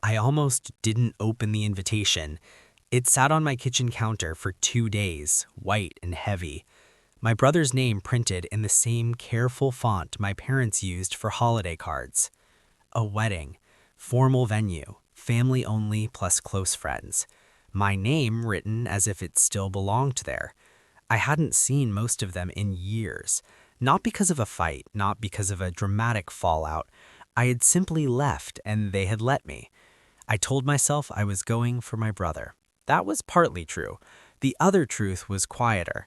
I almost didn't open the invitation. It sat on my kitchen counter for 2 days, white and heavy. My brother's name printed in the same careful font my parents used for holiday cards. A wedding, formal venue, family only plus close friends. My name written as if it still belonged there. I hadn't seen most of them in years. Not because of a fight, not because of a dramatic fallout. I had simply left and they had let me. I told myself I was going for my brother. That was partly true. The other truth was quieter.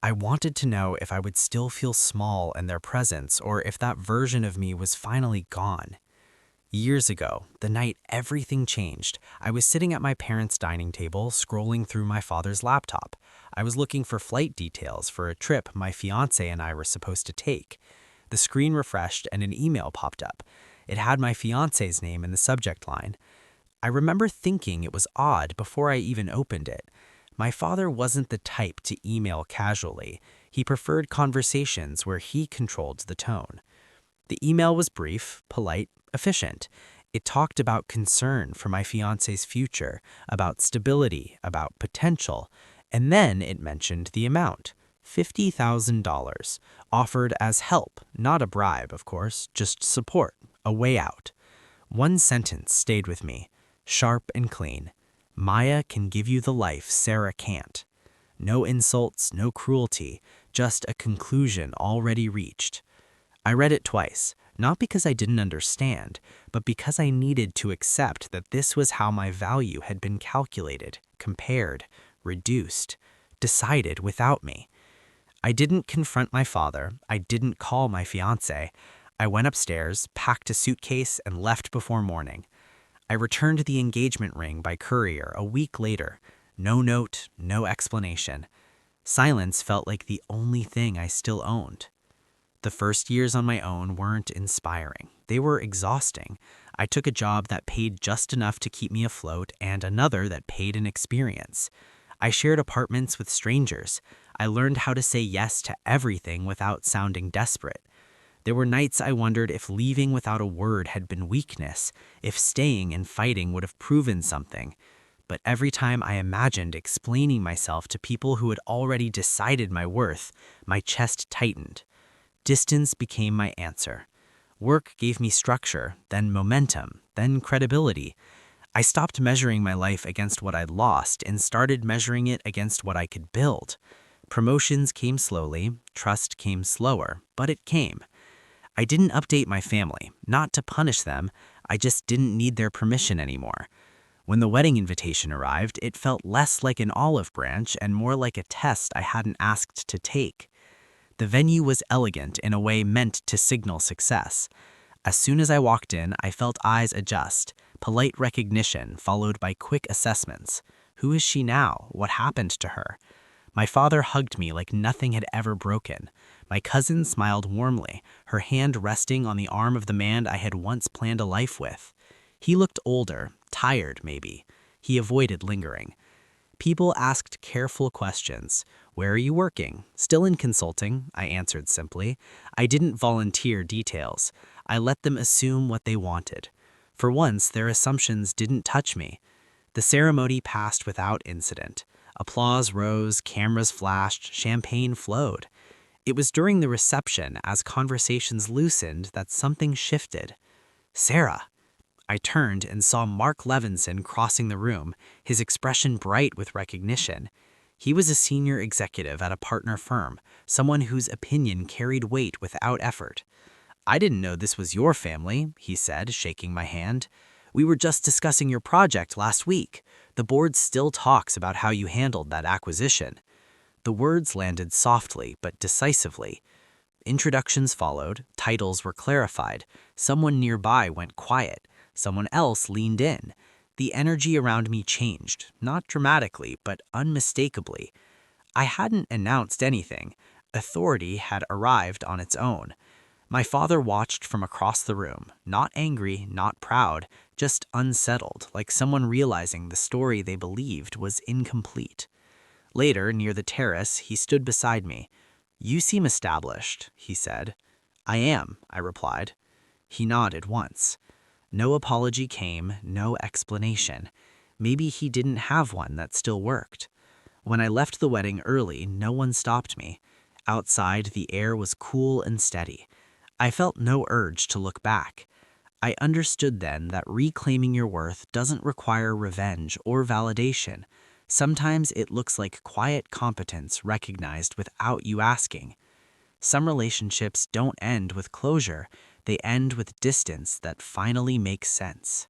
I wanted to know if I would still feel small in their presence or if that version of me was finally gone. Years ago, the night everything changed, I was sitting at my parents' dining table scrolling through my father's laptop. I was looking for flight details for a trip my fiancé and I were supposed to take. The screen refreshed and an email popped up. It had my fiancé's name in the subject line. I remember thinking it was odd before I even opened it. My father wasn't the type to email casually. He preferred conversations where he controlled the tone. The email was brief, polite, efficient. It talked about concern for my fiancé's future, about stability, about potential, and then it mentioned the amount, $50,000, offered as help, not a bribe, of course, just support, a way out. One sentence stayed with me, sharp and clean. Maya can give you the life Sarah can't. No insults, no cruelty, just a conclusion already reached. I read it twice, not because I didn't understand, but because I needed to accept that this was how my value had been calculated, compared, reduced, decided without me. I didn't confront my father. I didn't call my fiancé. I went upstairs, packed a suitcase, and left before morning. I returned the engagement ring by courier a week later. No note, no explanation. Silence felt like the only thing I still owned. The first years on my own weren't inspiring. They were exhausting. I took a job that paid just enough to keep me afloat and another that paid an experience. I shared apartments with strangers. I learned how to say yes to everything without sounding desperate. There were nights I wondered if leaving without a word had been weakness, if staying and fighting would have proven something. But every time I imagined explaining myself to people who had already decided my worth, my chest tightened. Distance became my answer. Work gave me structure, then momentum, then credibility. I stopped measuring my life against what I'd lost and started measuring it against what I could build. Promotions came slowly, trust came slower, but it came. I didn't update my family, not to punish them, I just didn't need their permission anymore. When the wedding invitation arrived, it felt less like an olive branch and more like a test I hadn't asked to take. The venue was elegant in a way meant to signal success. As soon as I walked in, I felt eyes adjust, polite recognition followed by quick assessments. Who is she now? What happened to her? My father hugged me like nothing had ever broken. My cousin smiled warmly, her hand resting on the arm of the man I had once planned a life with. He looked older, tired maybe. He avoided lingering. People asked careful questions. Where are you working? Still in consulting, I answered simply. I didn't volunteer details. I let them assume what they wanted. For once, their assumptions didn't touch me. The ceremony passed without incident. Applause rose, cameras flashed, champagne flowed. It was during the reception, as conversations loosened, that something shifted. Sarah. I turned and saw Mark Levinson crossing the room, his expression bright with recognition. He was a senior executive at a partner firm, someone whose opinion carried weight without effort. I didn't know this was your family, he said, shaking my hand. We were just discussing your project last week. The board still talks about how you handled that acquisition. The words landed softly but decisively. Introductions followed, titles were clarified. Someone nearby went quiet. Someone else leaned in. The energy around me changed, not dramatically, but unmistakably. I hadn't announced anything. Authority had arrived on its own. My father watched from across the room, not angry, not proud, just unsettled, like someone realizing the story they believed was incomplete. Later, near the terrace, he stood beside me. You seem established, he said. I am, I replied. He nodded once. No apology came, no explanation. Maybe he didn't have one that still worked. When I left the wedding early, no one stopped me. Outside, the air was cool and steady. I felt no urge to look back. I understood then that reclaiming your worth doesn't require revenge or validation. Sometimes it looks like quiet competence recognized without you asking. Some relationships don't end with closure, they end with distance that finally makes sense.